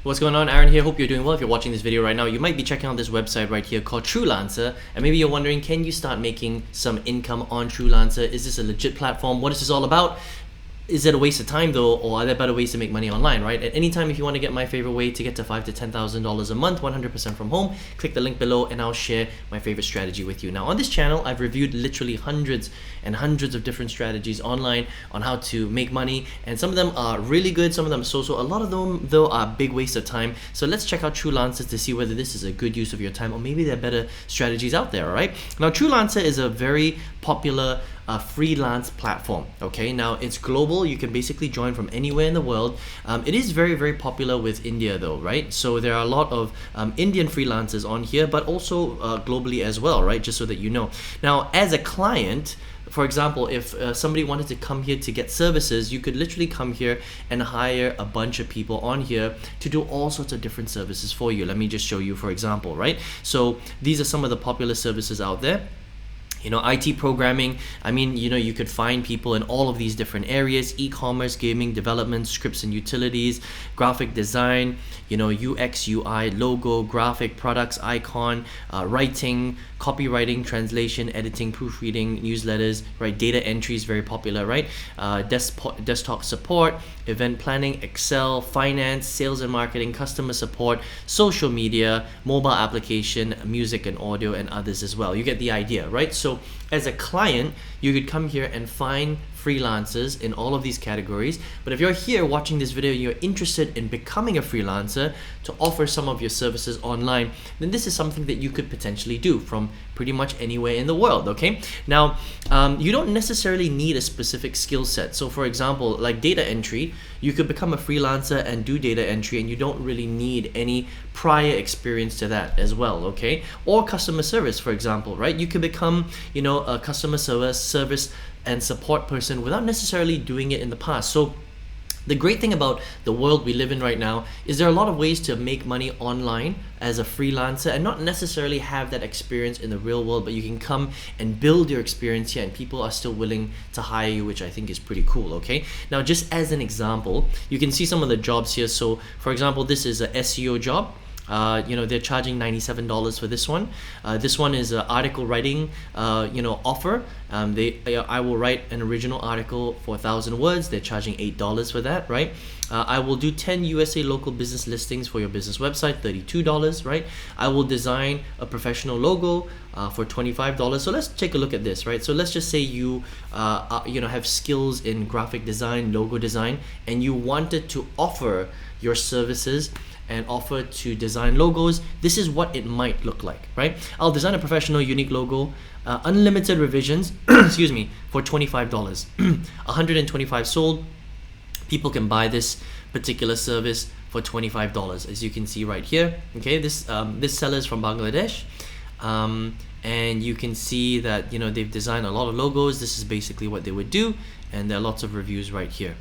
What's going on? Aaron here. Hope you're doing well. If you're watching this video right now, you might be checking out this website right here called Truelancer, and maybe you're wondering, can you start making some income on Truelancer? Is this a legit platform? What is this all about? Is it a waste of time though, or are there better ways to make money online, right? At any time, if you want to get my favorite way to get to $5,000 to $10,000 a month, 100% from home, click the link below and I'll share my favorite strategy with you. Now on this channel, I've reviewed literally hundreds and hundreds of different strategies online on how to make money, and some of them are really good, some of them are so-so. A lot of them though are big waste of time. So let's check out Truelancer to see whether this is a good use of your time, or maybe there are better strategies out there, all right? Now Truelancer is a very popular freelance platform. Okay, now it's global. You can basically join from anywhere in the world. It is very popular with India though, right? So there are a lot of Indian freelancers on here, but also globally as well, right? Just so that you know. Now as a client, for example, if somebody wanted to come here to get services, you could literally come here and hire a bunch of people on here to do all sorts of different services for you. Let me just show you, for example, right? So these are some of the popular services out there. You know, IT programming, I mean, you know, you could find people in all of these different areas: e-commerce, gaming, development, scripts and utilities, graphic design, you know, UX, UI, logo, graphic, products, icon, writing, copywriting, translation, editing, proofreading, newsletters, right? Data entry is very popular, right? Desktop support, event planning, Excel, finance, sales and marketing, customer support, social media, mobile application, music and audio, and others as well. You get the idea, right? So as a client, you could come here and find freelancers in all of these categories. But if you're here watching this video and you're interested in becoming a freelancer to offer some of your services online, then this is something that you could potentially do from pretty much anywhere in the world. Okay, now you don't necessarily need a specific skill set. So for example, like data entry, you could become a freelancer and do data entry, and you don't really need any prior experience to that as well. Okay, or customer service, for example, right? You could become, you know, a customer service and support person without necessarily doing it in the past. So the great thing about the world we live in right now is there are a lot of ways to make money online as a freelancer and not necessarily have that experience in the real world, but you can come and build your experience here and people are still willing to hire you, which I think is pretty cool. Okay, now just as an example, you can see some of the jobs here. So for example, this is a SEO job. You know, they're charging $97 for this one. This one is an article writing, you know, offer. I will write an original article for 1,000 words. They're charging $8 for that, right? I will do 10 USA local business listings for your business website, $32, right? I will design a professional logo for $25. So let's take a look at this, right? So let's just say you, you know, have skills in graphic design, logo design, and you wanted to offer your services and offer to design logos. This is what it might look like, right? I'll design a professional unique logo, unlimited revisions, excuse me, for $25. 125 sold. People can buy this particular service for $25, as you can see right here. Okay, this seller is from Bangladesh, and you can see that, you know, they've designed a lot of logos. This is basically what they would do, and there are lots of reviews right here.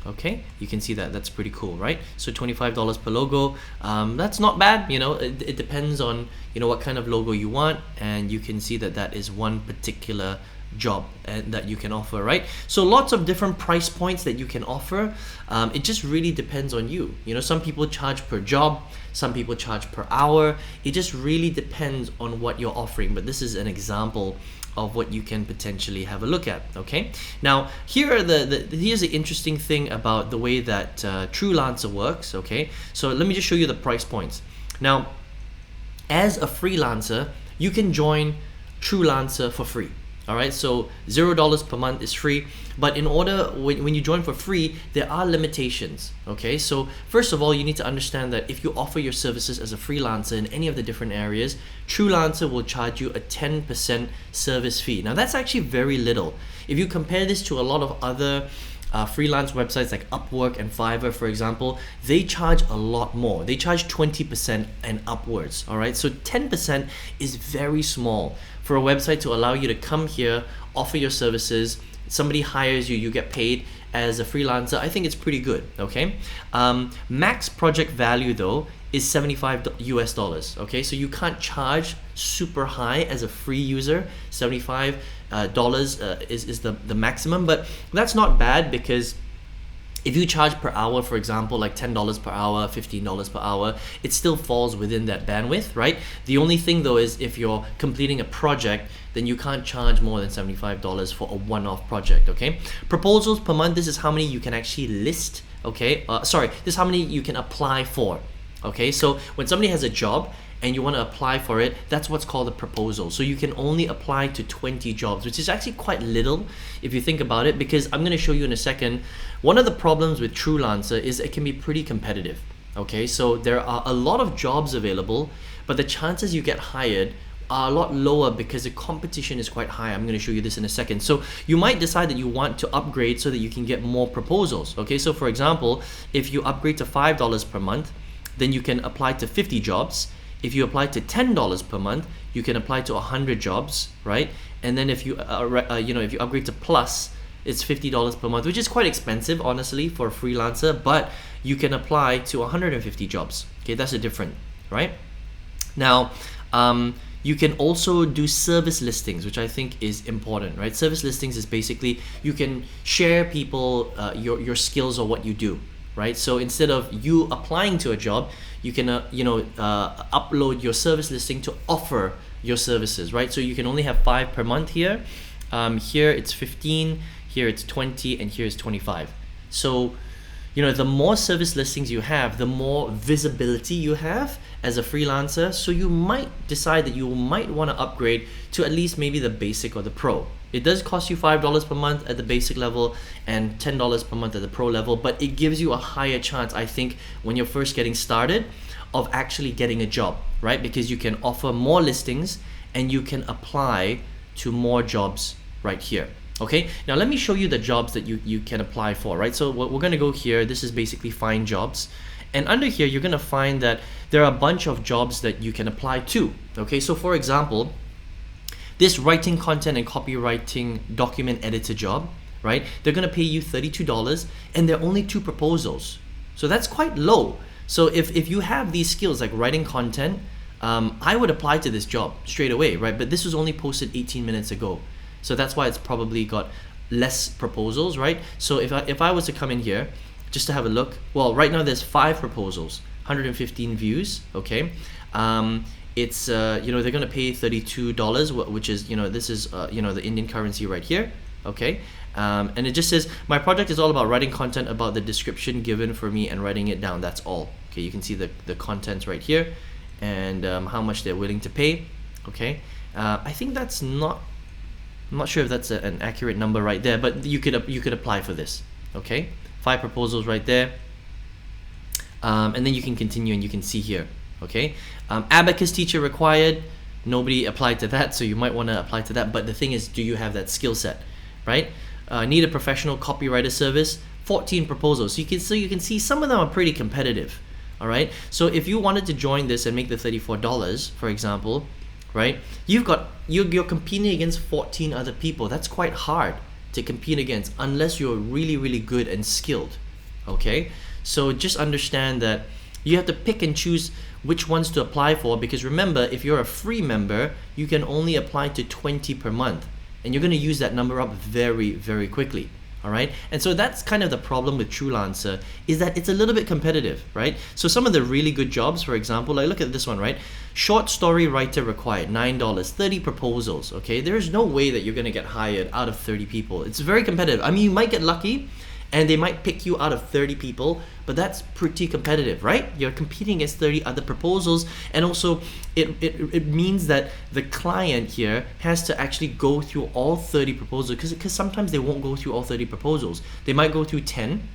Okay, you can see that. That's pretty cool, right? So $25 per logo, that's not bad. You know, it depends on, you know, what kind of logo you want, and you can see that that is one particular job and that you can offer, right? So lots of different price points that you can offer. It just really depends on you. You know, some people charge per job, some people charge per hour. It just really depends on what you're offering, but this is an example of what you can potentially have a look at. Okay, now here are here's the interesting thing about the way that Truelancer works. Okay, so let me just show you the price points. Now as a freelancer, you can join Truelancer for free. All right, so $0 per month is free, but in order, when you join for free, there are limitations. Okay, so first of all, you need to understand that if you offer your services as a freelancer in any of the different areas, Truelancer will charge you a 10% service fee. Now that's actually very little. If you compare this to a lot of other freelance websites like Upwork and Fiverr, for example, they charge a lot more. They charge 20% and upwards. All right, so 10% is very small for a website to allow you to come here, offer your services, somebody hires you, you get paid as a freelancer. I think it's pretty good. Okay, max project value though is $75 US. Okay, so you can't charge super high as a free user. $75 is the maximum, but that's not bad, because If you charge per hour, for example, like $10 per hour, $15 per hour, it still falls within that bandwidth, right? The only thing though is if you're completing a project, then you can't charge more than $75 for a one-off project, okay? Proposals per month, this is how many you can actually list, okay? Sorry, this is how many you can apply for, okay? So when somebody has a job and you want to apply for it, that's what's called a proposal. So you can only apply to 20 jobs, which is actually quite little if you think about it, because I'm going to show you in a second. One of the problems with Truelancer is it can be pretty competitive, okay? So there are a lot of jobs available, but the chances you get hired are a lot lower because the competition is quite high. I'm going to show you this in a second. So you might decide that you want to upgrade so that you can get more proposals, okay? So for example, if you upgrade to $5 per month, then you can apply to 50 jobs. If you apply to $10 per month, you can apply to 100 jobs, right? And then if you if you upgrade to Plus, it's $50 per month, which is quite expensive, honestly, for a freelancer. But you can apply to 150 jobs. Okay, that's the difference, right? Now, you can also do service listings, which I think is important, right? Service listings is basically you can share people your skills or what you do, right? So instead of you applying to a job, you can upload your service listing to offer your services, right? So you can only have 5 per month here. Here it's 15, here it's 20, and here it's 25. So the more service listings you have, the more visibility you have as a freelancer. So you might decide that you might want to upgrade to at least maybe the basic or the pro. It does cost you $5 per month at the basic level and $10 per month at the pro level, but it gives you a higher chance, I think, when you're first getting started, of actually getting a job, right? Because you can offer more listings and you can apply to more jobs right here. Okay, now let me show you the jobs that you can apply for, right? So we're going to go here. This is basically find jobs. And under here, you're going to find that there are a bunch of jobs that you can apply to. Okay, so for example, this writing content and copywriting document editor job, right? They're going to pay you $32 and there are only 2 proposals. So that's quite low. So if you have these skills like writing content, I would apply to this job straight away, right? But this was only posted 18 minutes ago. So that's why it's probably got less proposals, right? So if I was to come in here just to have a look, well, right now there's 5 proposals, 115 views, okay? It's they're gonna pay $32, which is this is the Indian currency right here, okay? And it just says my project is all about writing content about the description given for me and writing it down. That's all. Okay, you can see the contents right here and how much they're willing to pay. Okay, I think that's not. I'm not sure if that's an accurate number right there, but you could apply for this. Okay, 5 proposals right there, and then you can continue and you can see here. Okay, abacus teacher required. Nobody applied to that, so you might want to apply to that. But the thing is, do you have that skill set, right? Need a professional copywriter service. 14 proposals. So you can see some of them are pretty competitive. All right. So if you wanted to join this and make the $34, for example, right? You're competing against 14 other people. That's quite hard to compete against unless you're really, really good and skilled. Okay. So just understand that you have to pick and choose which ones to apply for, because remember, if you're a free member, you can only apply to 20 per month, and you're going to use that number up very, very quickly. All right, and so that's kind of the problem with Truelancer, is that it's a little bit competitive, right? So some of the really good jobs, for example, like look at this one, right? Short story writer required, $9, 30 proposals. Okay, there's no way that you're going to get hired out of 30 people. It's very competitive. I mean, you might get lucky and they might pick you out of 30 people, but that's pretty competitive, right? You're competing against 30 other proposals, and also it means that the client here has to actually go through all 30 proposals, because sometimes they won't go through all 30 proposals. They might go through 10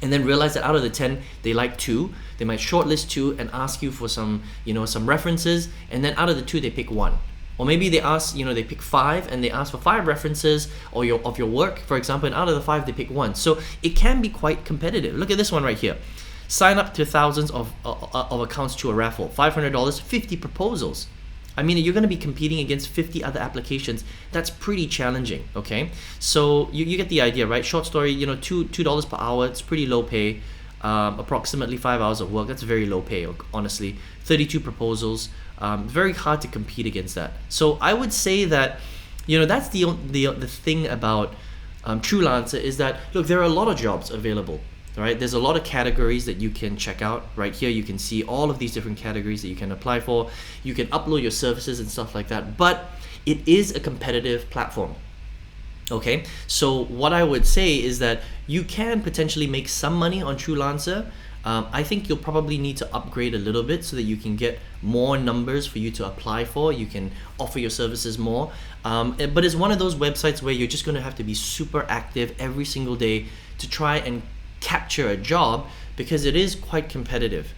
and then realize that out of the 10 they like 2. They might shortlist 2 and ask you for some references, and then out of the 2 they pick 1. Or maybe they ask, they pick 5 and they ask for 5 references of your work, for example, and out of the 5 they pick 1. So it can be quite competitive. Look at this one right here. Sign up to thousands of accounts to a raffle. $500, 50 proposals. I mean, you're going to be competing against 50 other applications. That's pretty challenging, okay? So you get the idea, right? Short story, $2 per hour. It's pretty low pay. Approximately 5 hours of work. That's very low pay, honestly. 32 proposals. Very hard to compete against that. So I would say that, that's the thing about Truelancer, is that, look, there are a lot of jobs available. right? There's a lot of categories that you can check out. Right here you can see all of these different categories that you can apply for. You can upload your services and stuff like that, but it is a competitive platform. Okay, so what I would say is that you can potentially make some money on Truelancer. I think you'll probably need to upgrade a little bit so that you can get more numbers for you to apply for. You can offer your services more. But it's one of those websites where you're just going to have to be super active every single day to try and capture a job, because it is quite competitive.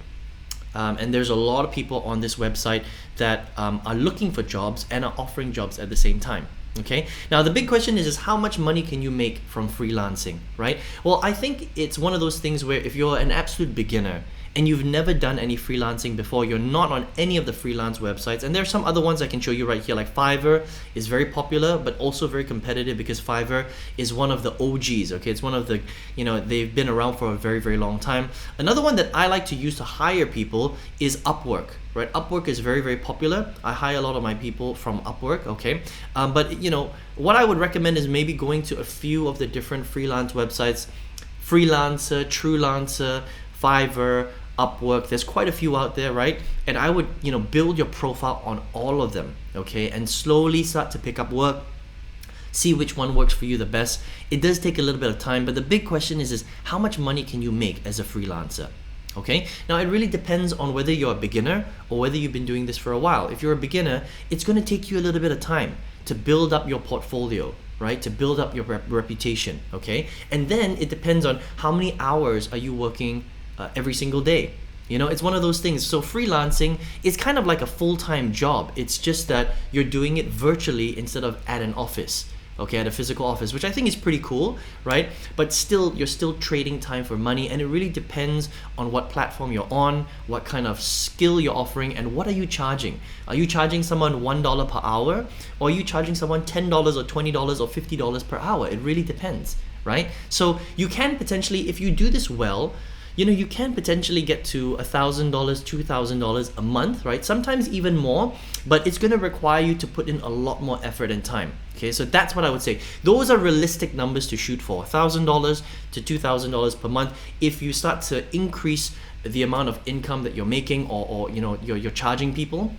And there's a lot of people on this website that are looking for jobs and are offering jobs at the same time. Okay, now the big question is how much money can you make from freelancing, right? Well, I think it's one of those things where if you're an absolute beginner and you've never done any freelancing before, you're not on any of the freelance websites, and there's some other ones I can show you right here, like Fiverr is very popular but also very competitive, because Fiverr is one of the OGs. Okay, it's one of the, they've been around for a very, very long time. Another one that I like to use to hire people is Upwork. Right, Upwork is very, very popular. I hire a lot of my people from Upwork. Okay, but what I would recommend is maybe going to a few of the different freelance websites: Freelancer, Truelancer, Fiverr, Upwork. There's quite a few out there, right? And I would build your profile on all of them. Okay, and slowly start to pick up work. See which one works for you the best. It does take a little bit of time, but the big question is how much money can you make as a freelancer? Okay, now it really depends on whether you're a beginner or whether you've been doing this for a while. If you're a beginner, it's going to take you a little bit of time to build up your portfolio, right? To build up your reputation, okay? And then it depends on how many hours are you working every single day. It's one of those things. So freelancing is kind of like a full-time job. It's just that you're doing it virtually instead of at an office. Okay, at a physical office, which I think is pretty cool, right? But still, you're still trading time for money, and it really depends on what platform you're on, what kind of skill you're offering, and what are you charging? Are you charging someone $1 per hour, or are you charging someone $10 or $20 or $50 per hour? It really depends, right? So you can potentially, if you do this well, you can potentially get to $1,000, $2,000 a month, right? Sometimes even more, but it's going to require you to put in a lot more effort and time. Okay, so that's what I would say. Those are realistic numbers to shoot for: $1,000 to $2,000 per month. If you start to increase the amount of income that you're making, or you're charging people,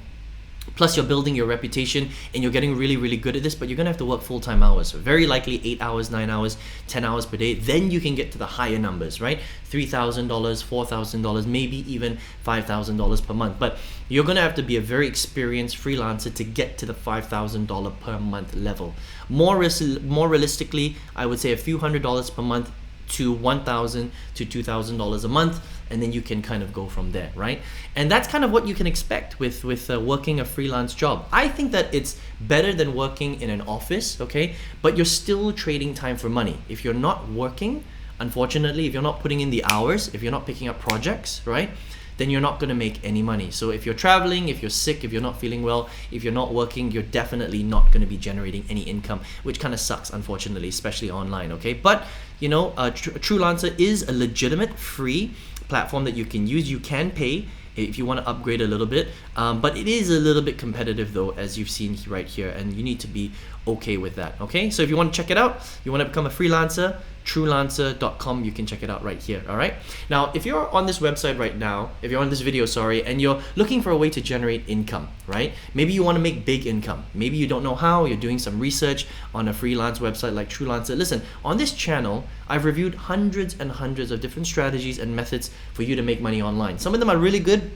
plus you're building your reputation and you're getting really, really good at this, but you're gonna have to work full-time hours. So very likely 8 hours, 9 hours, 10 hours per day. Then you can get to the higher numbers, right? $3,000, $4,000, maybe even $5,000 per month. But you're gonna have to be a very experienced freelancer to get to the $5,000 per month level. More realistically, I would say a few $100s per month to $1,000 to $2,000 a month, and then you can kind of go from there, right? And that's kind of what you can expect with working a freelance job. I think that it's better than working in an office, okay? But you're still trading time for money. If you're not working, unfortunately, if you're not putting in the hours, if you're not picking up projects, right, then you're not going to make any money. So if you're traveling, if you're sick, if you're not feeling well, if you're not working, you're definitely not going to be generating any income, which kind of sucks, unfortunately, especially online, okay? But Truelancer is a legitimate free platform that you can use. You can pay if you want to upgrade a little bit, but it is a little bit competitive though, as you've seen right here, and you need to be okay with that. Okay, so if you want to check it out, you want to become a freelancer, Truelancer.com, you can check it out right here. All right, now if you're on this website right now, if you're on this video, sorry, and you're looking for a way to generate income, right? Maybe you want to make big income, maybe you don't know how, you're doing some research on a freelance website like Truelancer. Listen, on this channel I've reviewed hundreds and hundreds of different strategies and methods for you to make money online. Some of them are really good,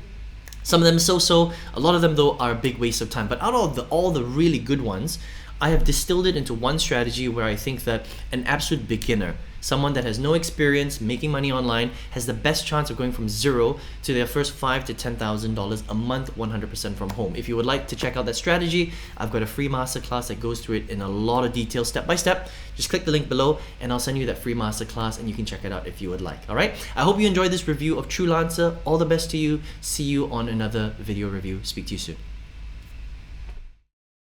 some of them so-so. A lot of them though are a big waste of time, but out of all the really good ones, I have distilled it into one strategy where I think that an absolute beginner, someone that has no experience making money online, has the best chance of going from zero to their first $5,000 to $10,000 a month, 100% from home. If you would like to check out that strategy, I've got a free masterclass that goes through it in a lot of detail, step by step. Just click the link below and I'll send you that free masterclass and you can check it out if you would like. All right, I hope you enjoyed this review of Truelancer. All the best to you. See you on another video review. Speak to you soon.